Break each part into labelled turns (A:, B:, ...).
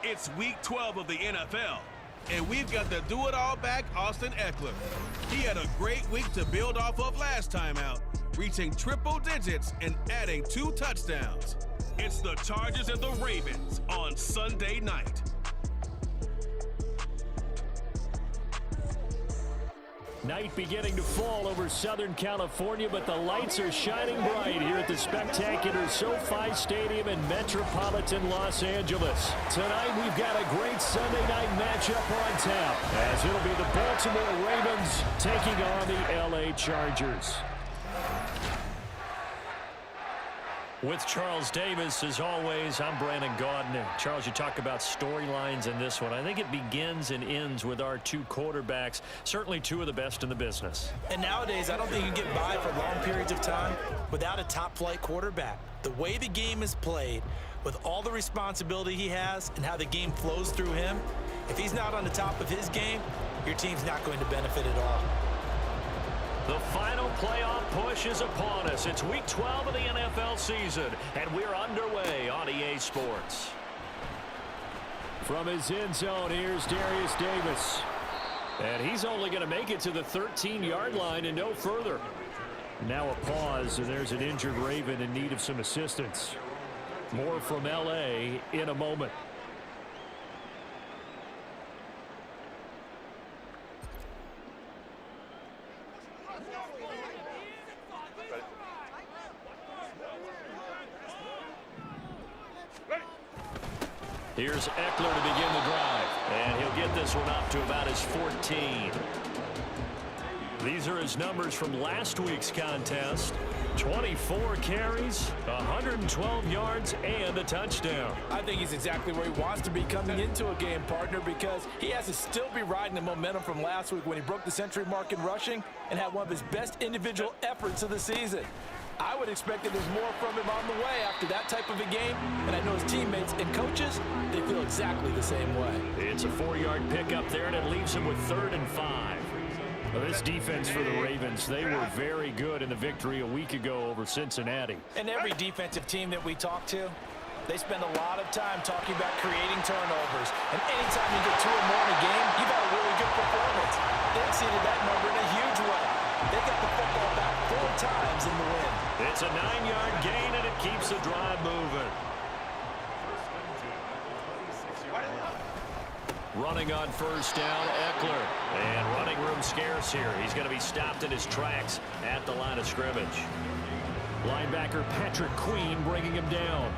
A: It's Week 12 of the NFL, and we've got the do-it-all back, Austin Ekeler. He had a great week to build off of last time out, reaching triple digits and adding 2 touchdowns. It's the Chargers and the Ravens on Sunday night.
B: Night beginning to fall over Southern California, but the lights are shining bright here at the spectacular SoFi Stadium in metropolitan Los Angeles. Tonight we've got a great Sunday night matchup on tap, as it'll be the Baltimore Ravens taking on the LA Chargers. With Charles Davis, as always, I'm Brandon Gaudin. Charles, you talk about storylines in this one. I think it begins and ends with our 2 quarterbacks, certainly 2 of the best in the business.
C: And nowadays, I don't think you can get by for long periods of time without a top-flight quarterback. The way the game is played, with all the responsibility he has and how the game flows through him, if he's not on the top of his game, your team's not going to benefit at all.
B: The final playoff push is upon us. It's Week 12 of the NFL season, and we're underway on EA Sports. From his end zone, here's Darius Davis. And he's only going to make it to the 13-yard line and no further. Now a pause, and there's an injured Raven in need of some assistance. More from LA in a moment. Here's Ekeler to begin the drive, and he'll get this one up to about his 14. These are his numbers from last week's contest. 24 carries, 112 yards, and a touchdown.
C: I think he's exactly where he wants to be coming into a game, partner, because he has to still be riding the momentum from last week when he broke the century mark in rushing and had one of his best individual efforts of the season. I would expect that there's more from him on the way after that type of a game, and I know his teammates and coaches, they feel exactly the same way.
B: It's a 4-yard pickup there, and it leaves him with 3rd and 5. Well, this defense for the Ravens, they were very good in the victory a week ago over Cincinnati.
C: And every defensive team that we talk to, they spend a lot of time talking about creating turnovers. And anytime you get 2 or more in a game, you've got a really good performance. They exceeded that number in a huge way. They got the football back 4 times in the win.
B: It's a 9-yard gain, and it keeps the drive moving. Running on first down, Ekeler. And running room scarce here. He's going to be stopped in his tracks at the line of scrimmage. Linebacker Patrick Queen bringing him down.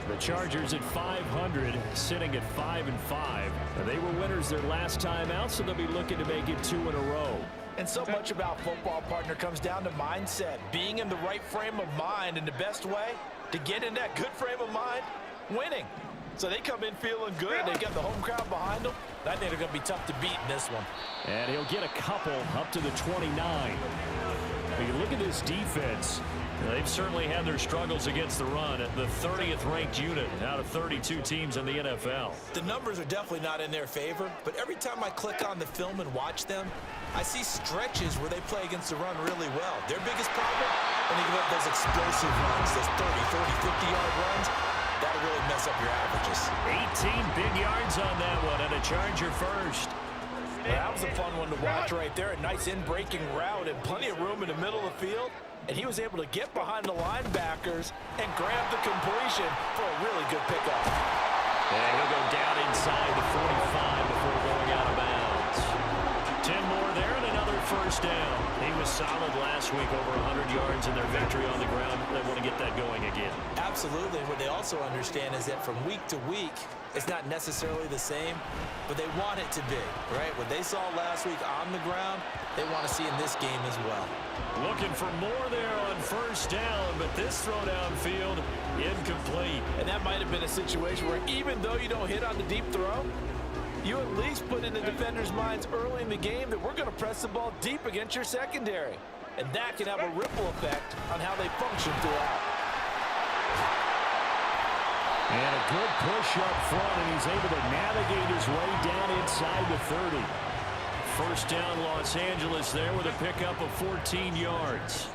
B: The Chargers at 500, sitting at 5-5. They were winners their last time out, so they'll be looking to make it 2 in a row.
C: And so much about football, partner, comes down to mindset. Being in the right frame of mind, and the best way to get in that good frame of mind, winning. So they come in feeling good. They've got the home crowd behind them. I think they're going to be tough to beat in this one.
B: And he'll get a couple up to the 29. When you look at this defense, they've certainly had their struggles against the run at the 30th ranked unit out of 32 teams in the NFL.
C: The numbers are definitely not in their favor, but every time I click on the film and watch them, I see stretches where they play against the run really well. Their biggest problem, when they give up those explosive runs, those 30, 40, 50-yard runs, that'll really mess up your averages.
B: 18 big yards on that one, and a Charger first.
C: That was a fun one to watch right there. A nice in-breaking route and plenty of room in the middle of the field. And he was able to get behind the linebackers and grab the completion for a really good pickup.
B: And he'll go down inside the 45 before going out of bounds. 10 more there and another first down. He was solid last week, over 100 yards in their victory on the ground. They want to get that going again.
C: Absolutely. What they also understand is that from week to week, it's not necessarily the same, but they want it to be, right? What they saw last week on the ground, they want to see in this game as well.
B: Looking for more there on first down, but this throw downfield, incomplete.
C: And that might have been a situation where even though you don't hit on the deep throw, you at least put in the defenders' minds early in the game that we're going to press the ball deep against your secondary. And that can have a ripple effect on how they function throughout.
B: And a good push up front, and he's able to navigate his way down inside the 30. First down, Los Angeles there with a pickup of 14 yards.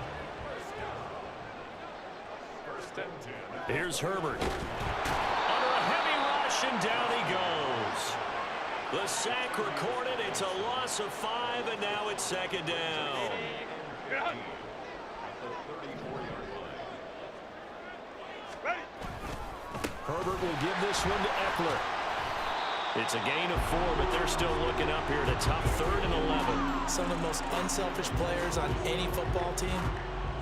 B: Here's Herbert. Under a heavy rush. rush, and down he goes. The sack recorded. It's a loss of 5, and now it's second down. Herbert will give this one to Eckler. It's a gain of 4, but they're still looking up here at a top 3rd and 11.
C: Some of the most unselfish players on any football team,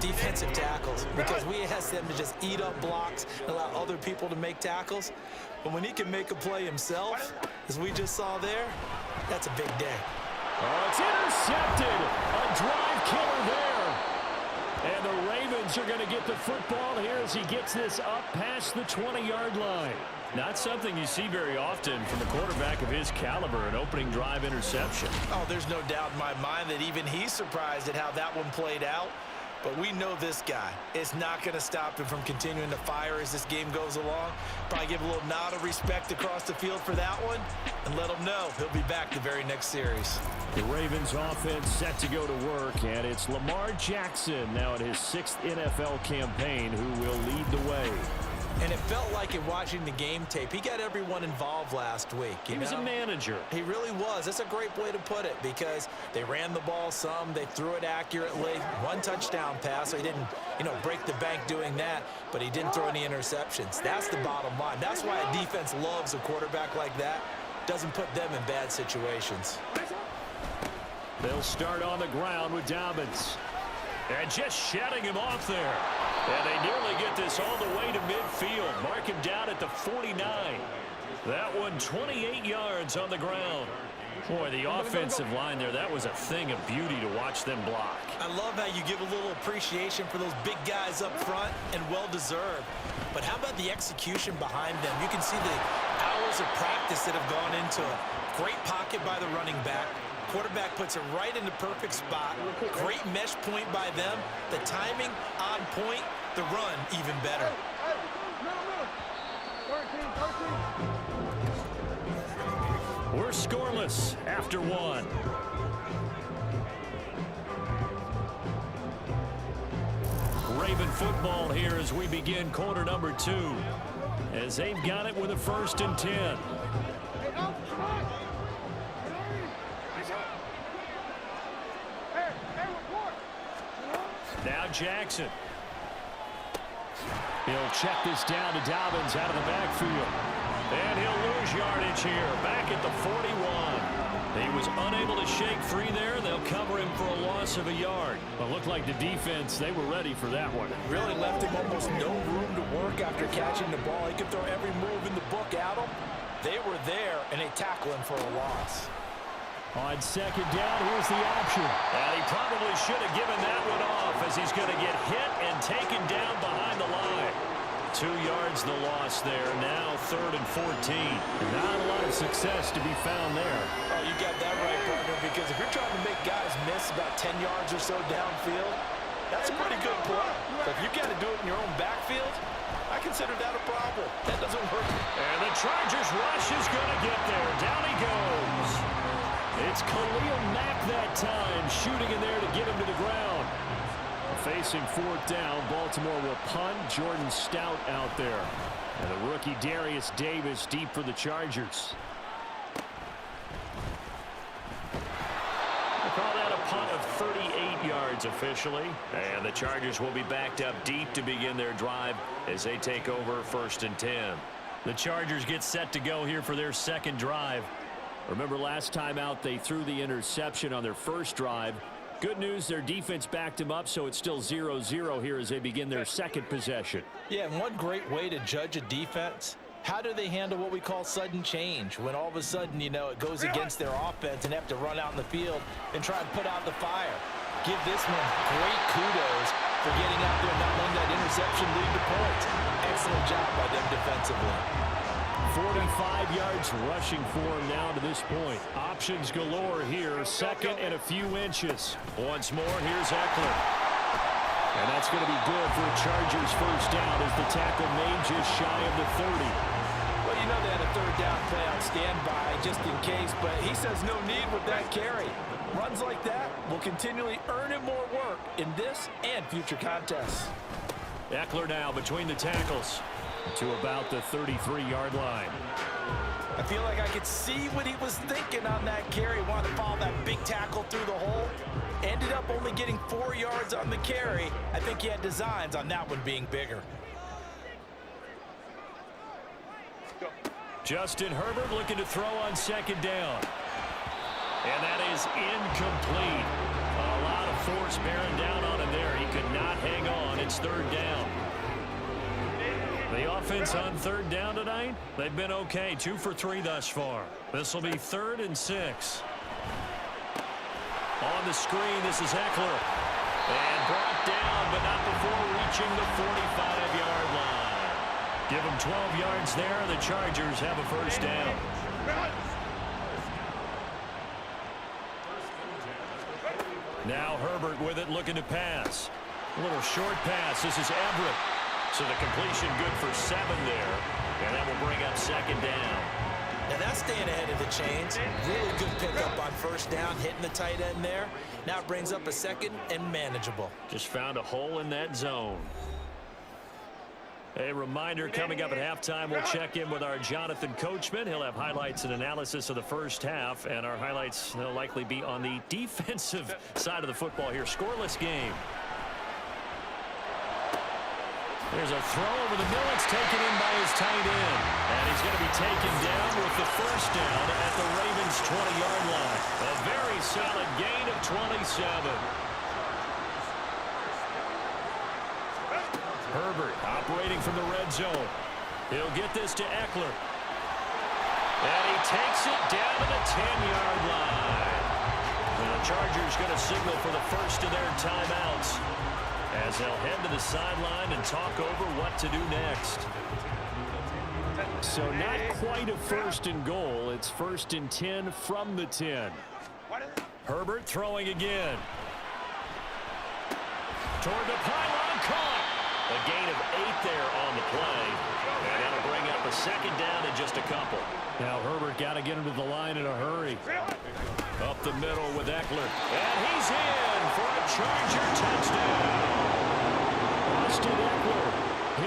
C: defensive tackles, because we ask them to just eat up blocks and allow other people to make tackles. But when he can make a play himself, as we just saw there, that's a big day.
B: Oh, it's intercepted. A drive killer there. And the Ravens are going to get the football here as he gets this up past the 20-yard line. Not something you see very often from a quarterback of his caliber, an opening drive interception.
C: Oh, there's no doubt in my mind that even he's surprised at how that one played out. But we know this guy is not going to stop him from continuing to fire as this game goes along. Probably give a little nod of respect across the field for that one and let him know he'll be back the very next series.
B: The Ravens offense set to go to work, and it's Lamar Jackson now in his 6th NFL campaign who will lead the way.
C: And it felt like in watching the game tape, he got everyone involved last week.
B: He was a manager.
C: He really was. That's a great way to put it because they ran the ball some, they threw it accurately. 1 touchdown pass, so he didn't, break the bank doing that, but he didn't throw any interceptions. That's the bottom line. That's why a defense loves a quarterback like that. Doesn't put them in bad situations.
B: They'll start on the ground with Dobbins. And just shutting him off there. And they nearly get this all the way to midfield. Mark him down at the 49. That one 28 yards on the ground. Boy, the offensive line there, that was a thing of beauty to watch them block.
C: I love how you give a little appreciation for those big guys up front, and well-deserved. But how about the execution behind them? You can see the hours of practice that have gone into it. Great pocket by the running back. Quarterback puts it right in the perfect spot. Great mesh point by them. The timing on point. The run even better.
B: We're scoreless after 1. Raven football here as we begin quarter number 2. As they've got it with a 1st and 10. Now Jackson. He'll check this down to Dobbins out of the backfield. And he'll lose yardage here. Back at the 41. He was unable to shake free there. They'll cover him for a loss of a yard. But looked like the defense, they were ready for that one.
C: Really left him almost no room to work after catching the ball. He could throw every move in the book at him. They were there, and they tackle him for a loss.
B: On 2nd down, here's the option. And he probably should have given that one off as he's going to get hit and taken down behind the line. 2 yards the loss there. Now 3rd and 14. Not a lot of success to be found there.
C: Oh, you got that right, partner, because if you're trying to make guys miss about 10 yards or so downfield, that's a pretty good play. But if you got to do it in your own backfield, I consider that a problem. That doesn't work.
B: And the Chargers rush is going to get there. Down he goes. It's Khalil Mack that time, shooting in there to get him to the ground. Facing 4th down, Baltimore will punt. Jordan Stout out there. And the rookie Darius Davis deep for the Chargers. We'll call that a punt of 38 yards officially. And the Chargers will be backed up deep to begin their drive as they take over 1st and 10. The Chargers get set to go here for their 2nd drive. Remember last time out they threw the interception on their 1st drive. Good news, their defense backed him up, so it's still 0-0 here as they begin their 2nd possession.
C: Yeah, and one great way to judge a defense, how do they handle what we call sudden change? When all of a sudden, it goes against their offense and have to run out in the field and try and put out the fire. Give this one great kudos for getting out there and not letting that interception lead to points. Excellent job by them defensively.
B: 45 yards rushing for him now to this point. Options galore here. 2nd and a few inches. Once more, here's Eckler. And that's going to be good for a Chargers 1st down as the tackle made just shy of the 30.
C: Well, they had a 3rd down play on standby just in case, but he says no need with that carry. Runs like that will continually earn him more work in this and future contests.
B: Eckler now between the tackles to about the 33-yard line.
C: I feel like I could see what he was thinking on that carry. Wanted to follow that big tackle through the hole. Ended up only getting 4 yards on the carry. I think he had designs on that one being bigger.
B: Justin Herbert looking to throw on second down. And that is incomplete. A lot of force bearing down on him there. He could not hang on. It's third down. The offense on third down tonight, they've been okay. 2 for 3 thus far. This will be 3rd and 6. On the screen, this is Eckler. And brought down, but not before reaching the 45-yard line. Give them 12 yards there. The Chargers have a first down. Now Herbert with it, looking to pass. A little short pass. This is Everett. So the completion good for 7 there. And that will bring up second down.
C: Now that's staying ahead of the chains. Really good pickup on first down, hitting the tight end there. Now it brings up a second and manageable.
B: Just found a hole in that zone. A reminder, coming up at halftime, we'll check in with our Jonathan Coachman. He'll have highlights and analysis of the first half, and our highlights will likely be on the defensive side of the football here. Scoreless game. There's a throw over the middle. It's taken in by his tight end. And he's going to be taken down with the first down at the Ravens' 20-yard line. A very solid gain of 27. Herbert operating from the red zone. He'll get this to Eckler. And he takes it down to the 10-yard line. And the Chargers going to signal for the first of their timeouts as they'll head to the sideline and talk over what to do next. So not quite a 1st and goal. It's 1st and 10 from the 10. Herbert throwing again. Toward the pylon, caught. A gain of 8 there on the play. And that'll bring up a second down in just a couple. Now Herbert got to get him to the line in a hurry. Up the middle with Eckler. And he's in for a Charger touchdown. Austin Eckler,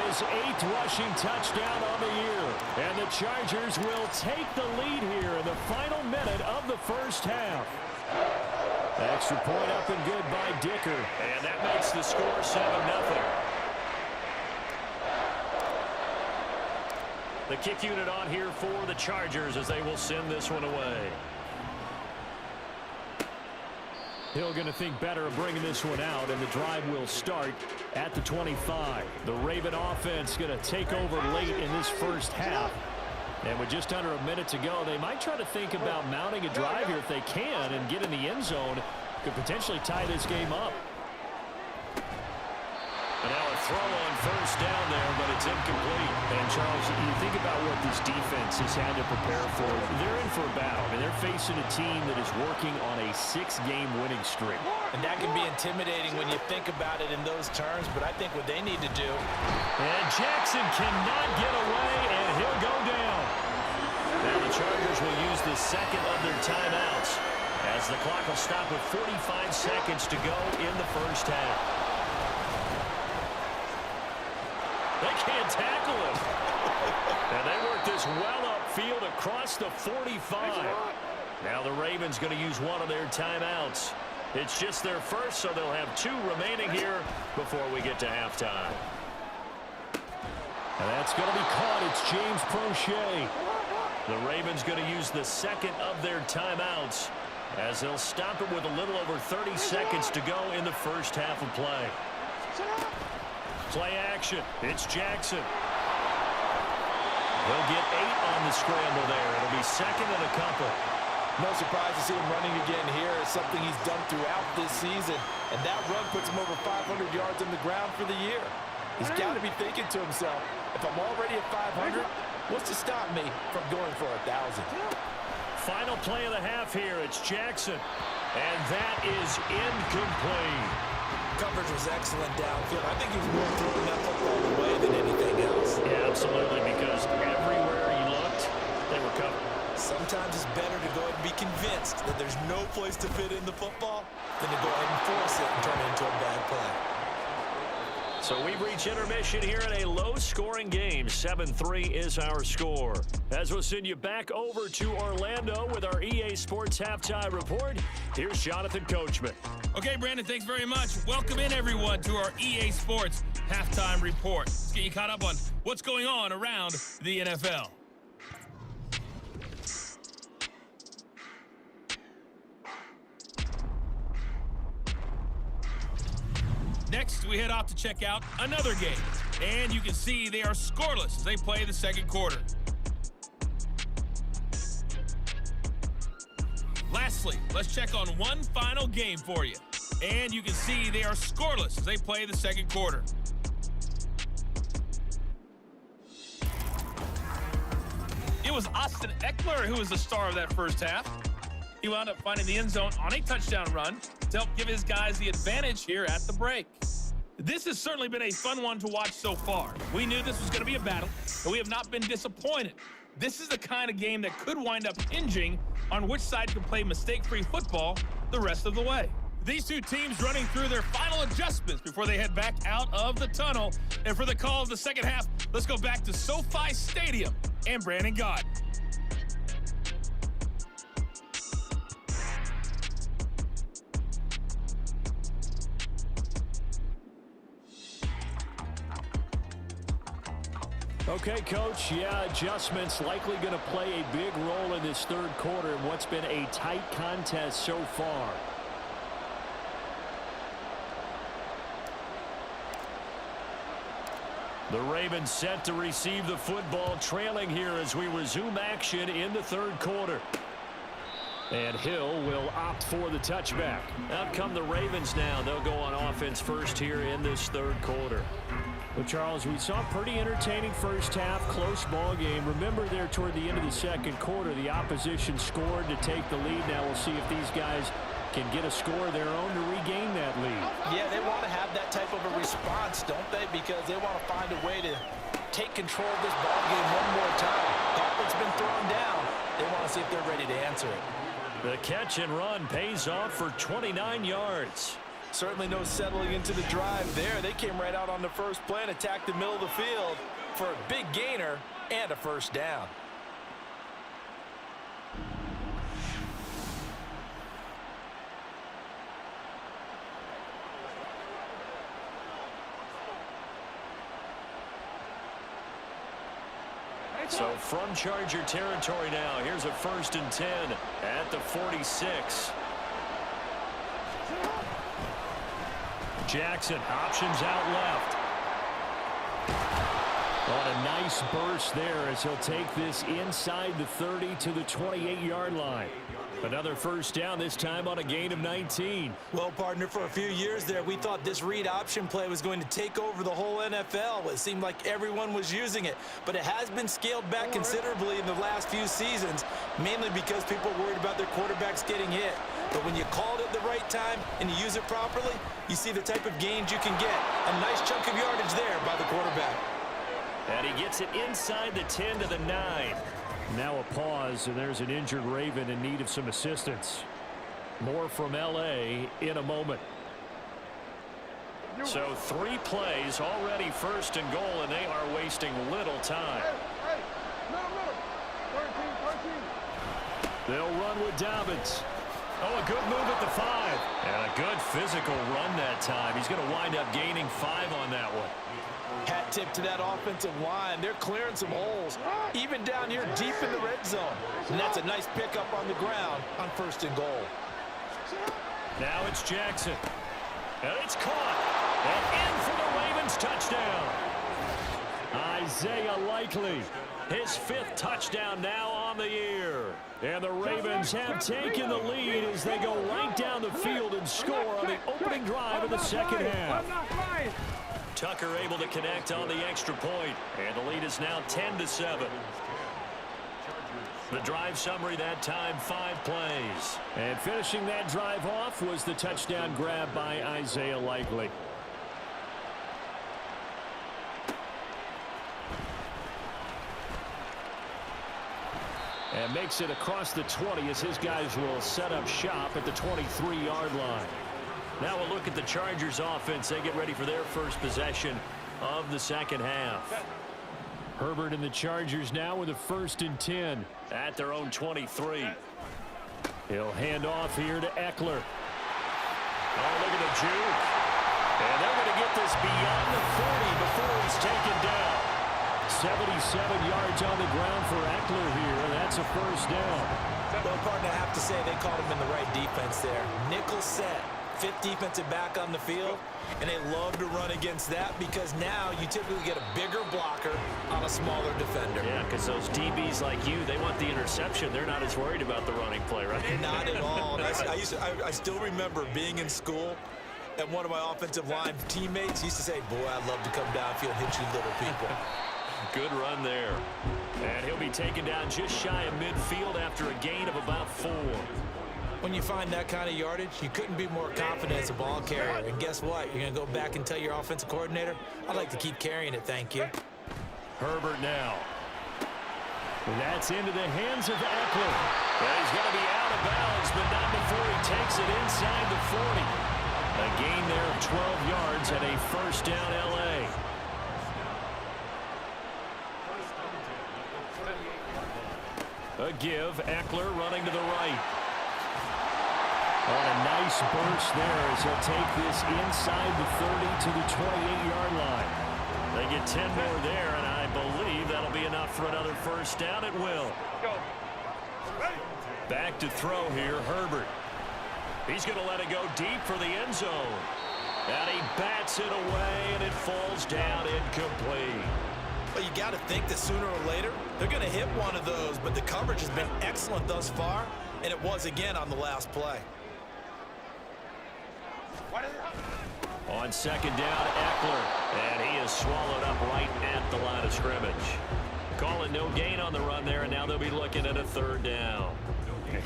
B: his 8th rushing touchdown on the year. And the Chargers will take the lead here in the final minute of the first half. Extra point up and good by Dicker. And that makes the score 7-0. The kick unit on here for the Chargers as they will send this one away. Hill going to think better of bringing this one out, and the drive will start at the 25. The Raven offense going to take over late in this first half. And with just under a minute to go, they might try to think about mounting a drive here if they can and get in the end zone. Could potentially tie this game up. And now a throw on first down there, but it's incomplete. And, Charles, you think about what this defense has had to prepare for. They're in for a battle. I mean, they're facing a team that is working on a 6-game winning streak.
C: And that can be intimidating when you think about it in those terms, but I think what they need to do.
B: And Jackson cannot get away, and he'll go down. Now the Chargers will use the second of their timeouts as the clock will stop with 45 seconds to go in the first half. They can't tackle him. And they work this well upfield across the 45. Now the Ravens going to use one of their timeouts. It's just their first, so they'll have 2 remaining here before we get to halftime. And that's going to be caught. It's James Prochet. The Ravens going to use the second of their timeouts as they'll stop it with a little over 30 seconds to go in the first half of play. Play action. It's Jackson. He'll get 8 on the scramble there. It'll be second and a couple.
C: No surprise to see him running again here. It's something he's done throughout this season. And that run puts him over 500 yards on the ground for the year. He's got to be thinking to himself, if I'm already at 500, what's to stop me from going for 1,000?
B: Final play of the half here. It's Jackson. And that is incomplete.
C: Coverage was excellent downfield. I think he was more throwing that football away than anything else.
B: Yeah, absolutely, because everywhere he looked, they were covered.
C: Sometimes it's better to go ahead and be convinced that there's no place to fit in the football than to go ahead and force it and turn it into a bad play.
B: So we've reached intermission here in a low-scoring game. 7-3 is our score. As we'll send you back over to Orlando with our EA Sports Halftime Report, here's Jonathan Coachman.
D: Okay, Brandon, thanks very much. Welcome in, everyone, to our EA Sports Halftime Report. Let's get you caught up on what's going on around the NFL. Next, we head off to check out another game. And you can see they are scoreless as they play the second quarter. Lastly, let's check on one final game for you. And you can see they are scoreless as they play the second quarter. It was Austin Eckler who was the star of that first half. He wound up finding the end zone on a touchdown run to help give his guys the advantage here at the break. This has certainly been a fun one to watch so far. We knew this was going to be a battle, but we have not been disappointed. This is the kind of game that could wind up hinging on which side can play mistake-free football the rest of the way. These two teams running through their final adjustments before they head back out of the tunnel. And for the call of the second half, let's go back to SoFi Stadium and Brandon Gott.
B: Okay, Coach, adjustments likely going to play a big role in this third quarter in what's been a tight contest so far. The Ravens set to receive the football, trailing here as we resume action in the third quarter. And Hill will opt for the touchback. Out come the Ravens now. They'll go on offense first here in this third quarter. Well, Charles, we saw a pretty entertaining first half, close ball game. Remember there toward the end of the second quarter, the opposition scored to take the lead. Now we'll see if these guys can get a score of their own to regain that lead.
C: Yeah, they want to have that type of a response, don't they? Because they want to find a way to take control of this ball game one more time. Gauntlet's been thrown down. They want to see if they're ready to answer it.
B: The catch and run pays off for 29 yards.
C: Certainly no settling into the drive there. They came right out on the first play and attacked the middle of the field for a big gainer and a first down.
B: So from Charger territory now, here's a 1st and 10 at the 46. Jackson options out left. On a nice burst there as he'll take this inside the 30 to the 28-yard line. Another first down, this time on a gain of 19.
C: Well, partner, for a few years there, we thought this read option play was going to take over the whole NFL. It seemed like everyone was using it, but it has been scaled back considerably in the last few seasons, mainly because people are worried about their quarterbacks getting hit. But when you call it at the right time and you use it properly, you see the type of gains you can get. A nice chunk of yardage there by the quarterback.
B: And he gets it inside the 10 to the 9. Now a pause, and there's an injured Raven in need of some assistance. More from L.A. in a moment. So 3 plays, already 1st and goal, and they are wasting little time. They'll run with Dobbins. Oh, a good move at the 5. And a good physical run that time. He's going to wind up gaining 5 on that one.
C: Hat tip to that offensive line. They're clearing some holes, even down here deep in the red zone. And that's a nice pickup on the ground on 1st and goal.
B: Now it's Jackson. And it's caught. And in for the Ravens touchdown. Isaiah Likely, his 5th touchdown now on the year. And the Ravens have taken the lead as they go right down the field and score on the opening drive of the second half. Tucker able to connect on the extra point, and the lead is now 10-7. The drive summary that time, 5 plays. And finishing that drive off was the touchdown grab by Isaiah Likely. And makes it across the 20 as his guys will set up shop at the 23-yard line. Now we'll look at the Chargers offense. They get ready for their first possession of the second half. Herbert and the Chargers now with a 1st and 10 at their own 23. He'll hand off here to Eckler. Oh, look at the juke. And they're going to get this beyond the 40 before he's taken down. 77 yards on the ground for Eckler here, and that's a 1st down.
C: Well, partner, I have to say they called him in the right defense there. Nickel set, 5th defensive back on the field, and they love to run against that because now you typically get a bigger blocker on a smaller defender.
B: Yeah, because those DBs like you, they want the interception. They're not as worried about the running play, right?
C: Not at all. I still remember being in school, and one of my offensive line teammates used to say, boy, I'd love to come downfield and hit you little people.
B: Good run there. And he'll be taken down just shy of midfield after a gain of about 4.
C: When you find that kind of yardage, you couldn't be more confident as a ball carrier. And guess what? You're going to go back and tell your offensive coordinator, I'd like to keep carrying it, thank you.
B: Herbert now. And that's into the hands of Eckler. Well, he's going to be out of bounds, but not before he takes it inside the 40. A gain there of 12 yards and a 1st down L.A. A give, Eckler running to the right. On a nice burst there as he'll take this inside the 30 to the 28-yard line. They get 10 more there, and I believe that'll be enough for another 1st down. It will. Back to throw here, Herbert. He's going to let it go deep for the end zone. And he bats it away, and it falls down incomplete.
C: Well, you got to think that sooner or later, they're going to hit one of those, but the coverage has been excellent thus far, and it was again on the last play.
B: On 2nd down, Eckler, and he is swallowed up right at the line of scrimmage. Calling no gain on the run there, and now they'll be looking at a 3rd down.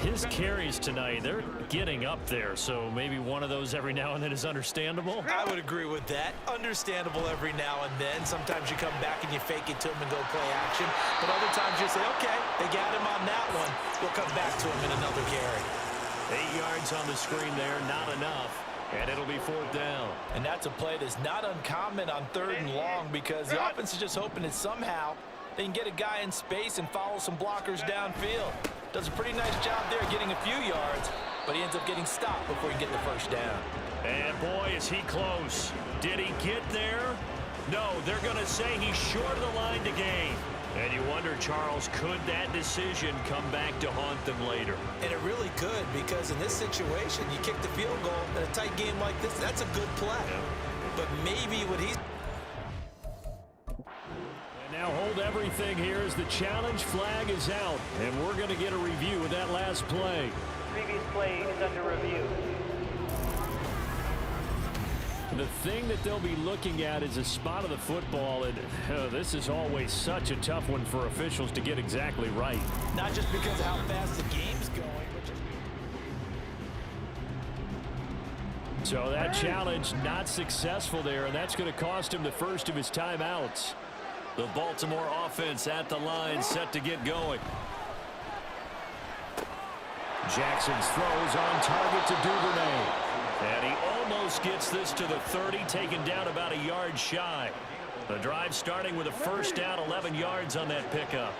B: His carries tonight, they're getting up there, so maybe one of those every now and then is understandable.
C: I would agree with that. Understandable every now and then. Sometimes you come back and you fake it to him and go play action. But other times you say, okay, they got him on that one. We'll come back to him in another carry.
B: 8 yards on the screen there, not enough. And it'll be 4th down.
C: And that's a play that's not uncommon on 3rd and long because the offense is just hoping that somehow they can get a guy in space and follow some blockers downfield. Does a pretty nice job there getting a few yards, but he ends up getting stopped before he can get the 1st down.
B: And boy, is he close. Did he get there? No, they're going to say he's short of the line to gain. And you wonder, Charles, could that decision come back to haunt them later?
C: And it really could, because in this situation, you kick the field goal in a tight game like this, that's a good play.
B: Yeah.
C: But maybe what he's...
B: And now hold everything here as the challenge flag is out. And we're going to get a review of that last play.
E: Previous play is under review.
B: The thing that they'll be looking at is a spot of the football, and this is always such a tough one for officials to get exactly right.
C: Not just because of how fast the game's going, but just...
B: So that challenge not successful there, and that's going to cost him the first of his timeouts. The Baltimore offense at the line, set to get going. Jackson's throws on target to Duvernay. And he almost gets this to the 30, taken down about a yard shy. The drive starting with a 1st down, 11 yards on that pickup.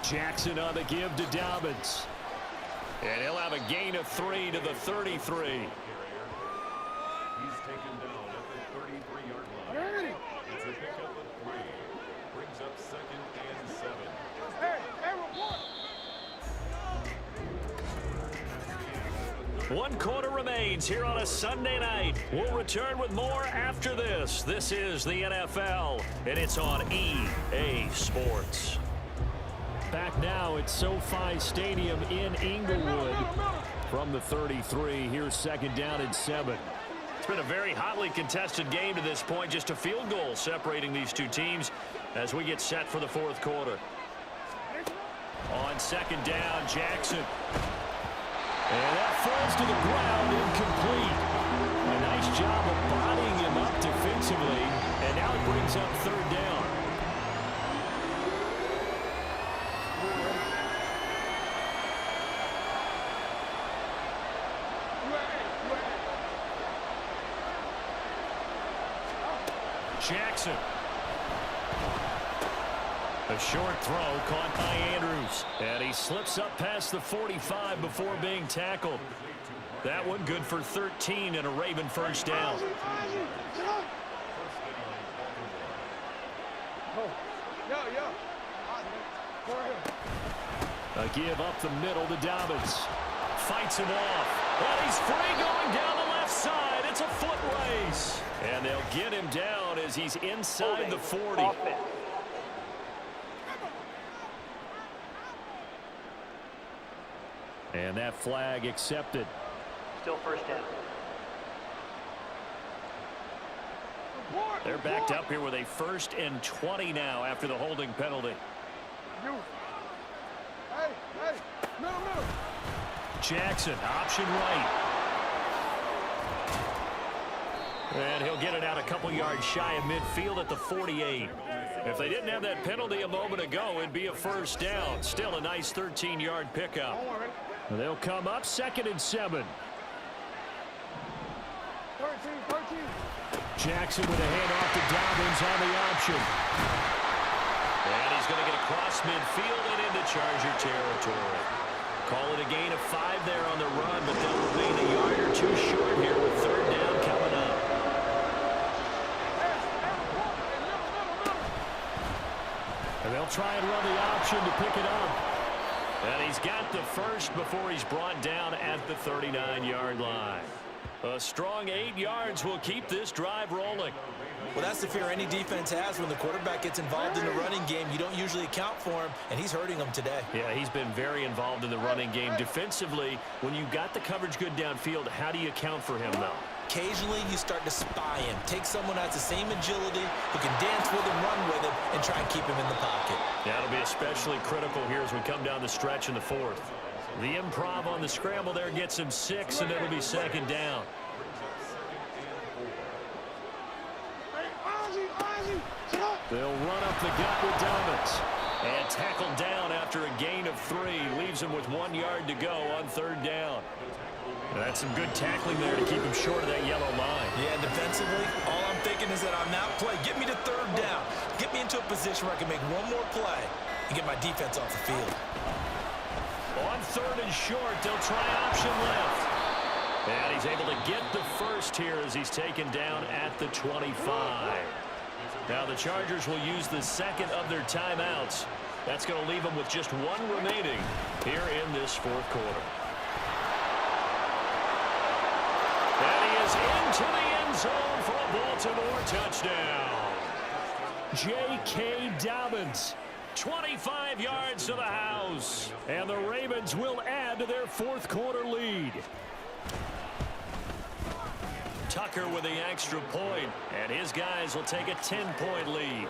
B: Jackson on the give to Dobbins. And he'll have a gain of 3 to the 33.
F: He's taken down at the 33-yard line. It's a pickup of 3. Brings up 2nd and 7.
B: 1 quarter remains here on a Sunday night. We'll return with more after this. This is the NFL, and it's on EA Sports. Back now at SoFi Stadium in Inglewood. From the 33, here's 2nd down and 7. It's been a very hotly contested game to this point. Just a field goal separating these two teams as we get set for the 4th quarter. On 2nd down, Jackson. And that falls to the ground, incomplete. A nice job of bodying him up defensively, and now it brings up 3rd down. Jackson. A short throw caught by Andrews. And he slips up past the 45 before being tackled. That one good for 13 and a Raven first down. A give up the middle to Dobbins. Fights him off. And he's free going down the left side. It's a foot race. And they'll get him down as he's inside the 40. And that flag accepted.
E: Still first down.
B: They're backed up here with a 1st and 20 now after the holding penalty. Jackson, option right. And he'll get it out a couple yards shy of midfield at the 48. If they didn't have that penalty a moment ago, it'd be a first down. Still a nice 13-yard pickup. They'll come up 2nd and 7. Jackson with a handoff to Dobbins on the option. And he's going to get across midfield and into Charger territory. Call it a gain of 5 there on the run, but they'll remain a yard or 2 short here with 3rd down coming up. And they'll try and run the option to pick it up. And he's got the first before he's brought down at the 39-yard line. A strong 8 yards will keep this drive rolling.
C: Well, that's the fear any defense has when the quarterback gets involved in the running game. You don't usually account for him, and he's hurting them today.
B: Yeah, he's been very involved in the running game. Defensively, when you got the coverage good downfield, how do you account for him, though?
C: Occasionally, you start to spy him. Take someone that has the same agility, who can dance with him, run with him, and try and keep him in the pocket.
B: That'll be especially critical here as we come down the stretch in the 4th. The improv on the scramble there gets him 6, and it'll be 2nd down. They'll run up the gut with Dobbins. And tackled down after a gain of 3. Leaves him with 1 yard to go on 3rd down. That's some good tackling there to keep him short of that yellow line.
C: Yeah, defensively, all I'm thinking is that on that play, get me to 3rd down. Get me into a position where I can make one more play and get my defense off the field.
B: On 3rd and short, they'll try option left. And he's able to get the first here as he's taken down at the 25. Now the Chargers will use the 2nd of their timeouts. That's going to leave them with just 1 remaining here in this 4th quarter. And he is into the end zone for a Baltimore touchdown. J.K. Dobbins, 25 yards to the house. And the Ravens will add to their 4th quarter lead. Tucker with the extra point, and his guys will take a 10-point lead.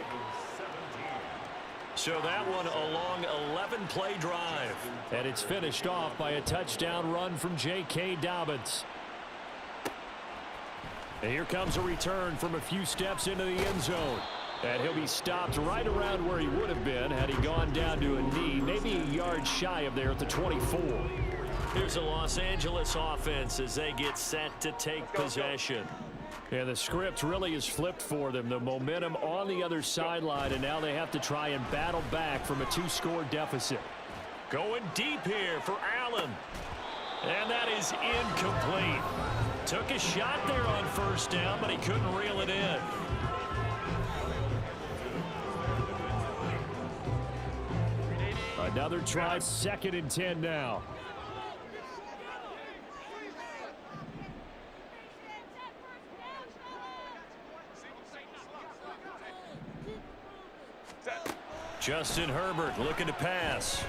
B: So that one a long 11-play drive. And it's finished off by a touchdown run from J.K. Dobbins. And here comes a return from a few steps into the end zone. And he'll be stopped right around where he would have been had he gone down to a knee, maybe a yard shy of there at the 24. Here's the Los Angeles offense as they get set to take possession. And the script really is flipped for them. The momentum on the other sideline, and now they have to try and battle back from a 2-score deficit. Going deep here for Allen. And that is incomplete. Took a shot there on 1st down, but he couldn't reel it in. Another try, 2nd and 10 now. Justin Herbert looking to pass.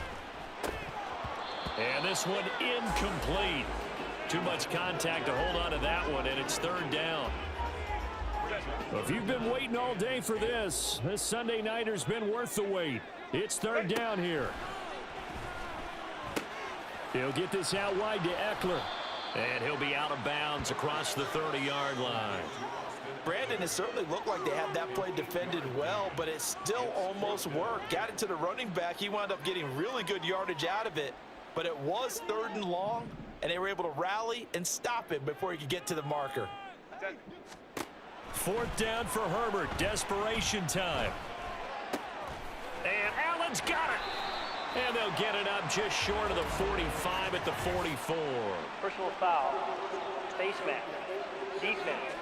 B: And this one incomplete. Too much contact to hold on to that one, and it's 3rd down. If you've been waiting all day for this Sunday nighter's been worth the wait. It's 3rd down here. He'll get this out wide to Eckler. And he'll be out of bounds across the 30-yard line.
C: Brandon, it certainly looked like they had that play defended well, but it still almost worked. Got it to the running back. He wound up getting really good yardage out of it, but it was 3rd and long, and they were able to rally and stop him before he could get to the marker.
B: Fourth down for Herbert. Desperation time. And Allen's got it. And they'll get it up just short of the 45 at the 44.
E: Personal foul. Face mask. Defense.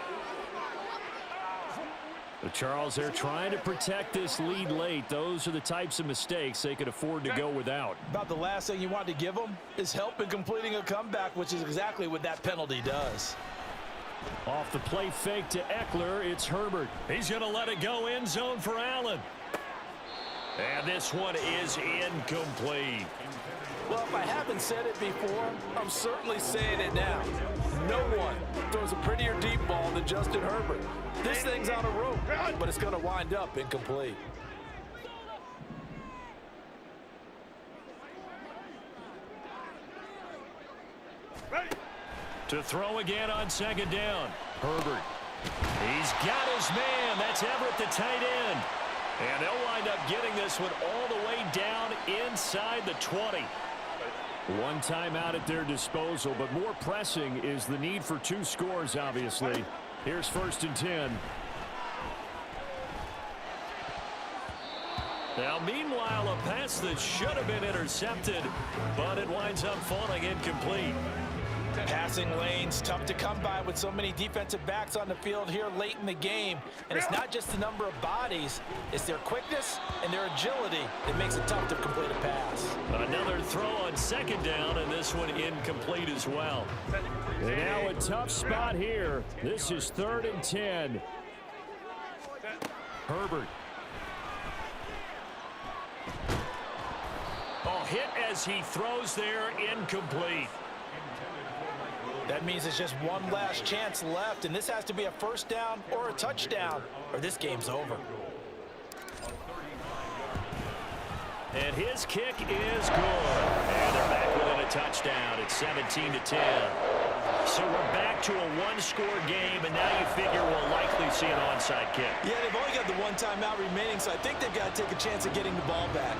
B: Well, Charles, they're trying to protect this lead late. Those are the types of mistakes they could afford to go without.
C: About the last thing you want to give them is help in completing a comeback, which is exactly what that penalty does.
B: Off the play fake to Eckler, it's Herbert. He's going to let it go end zone for Allen. And this one is incomplete.
C: Well, if I haven't said it before, I'm certainly saying it now. No one throws a prettier deep ball than Justin Herbert. This thing's on a rope, but it's going to wind up incomplete.
B: To throw again on second down. Herbert. He's got his man. That's Everett, the tight end. And they'll wind up getting this one all the way down inside the 20. One timeout at their disposal, but more pressing is the need for 2 scores, obviously. Here's 1st and 10. Now, meanwhile, a pass that should have been intercepted, but it winds up falling incomplete.
C: Passing lanes, tough to come by with so many defensive backs on the field here late in the game. And it's not just the number of bodies, it's their quickness and their agility that makes it tough to complete a pass.
B: Another throw on second down, and this one incomplete as well. And now a tough spot here. This is 3rd and 10. Herbert. Oh, hit as he throws there, incomplete.
C: That means it's just one last chance left, and this has to be a 1st down or a touchdown, or this game's over.
B: And his kick is good. And they're back within a touchdown. It's 17-10. So we're back to a 1-score game, and now you figure we'll likely see an onside kick.
C: Yeah, they've only got the 1 timeout remaining, so I think they've got to take a chance at getting the ball back.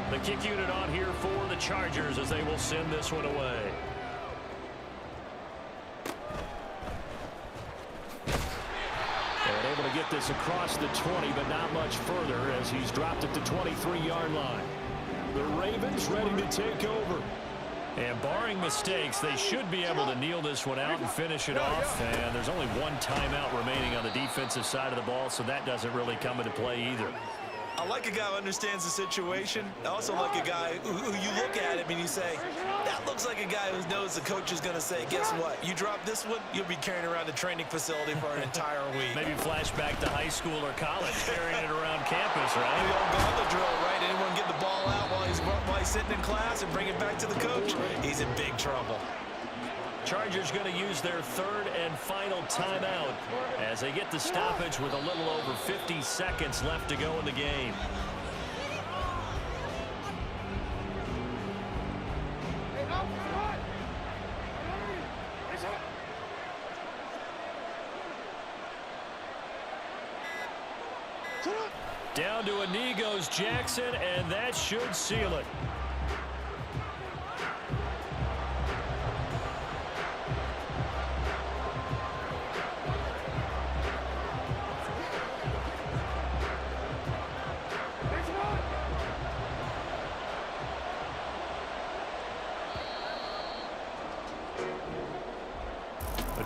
B: The kick unit on here for the Chargers as they will send this one away. And able to get this across the 20, but not much further as he's dropped at the 23-yard line. The Ravens ready to take over. And barring mistakes, they should be able to kneel this one out and finish it off. And there's only 1 timeout remaining on the defensive side of the ball, so that doesn't really come into play either.
G: I like a guy who understands the situation. I also like a guy who you look at him and you say, that looks like a guy who knows the coach is going to say, guess what? You drop this one, you'll be carrying around the training facility for an entire week.
B: Maybe flash back to high school or college, carrying it around campus, right?
G: You don't go the drill, right? Anyone get the ball out while he's sitting in class and bring it back to the coach? He's in big trouble.
B: Chargers going to use their 3rd and final timeout as they get the stoppage with a little over 50 seconds left to go in the game. Down to a knee goes Jackson, and that should seal it.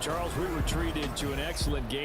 B: Charles, we retreated to an excellent game.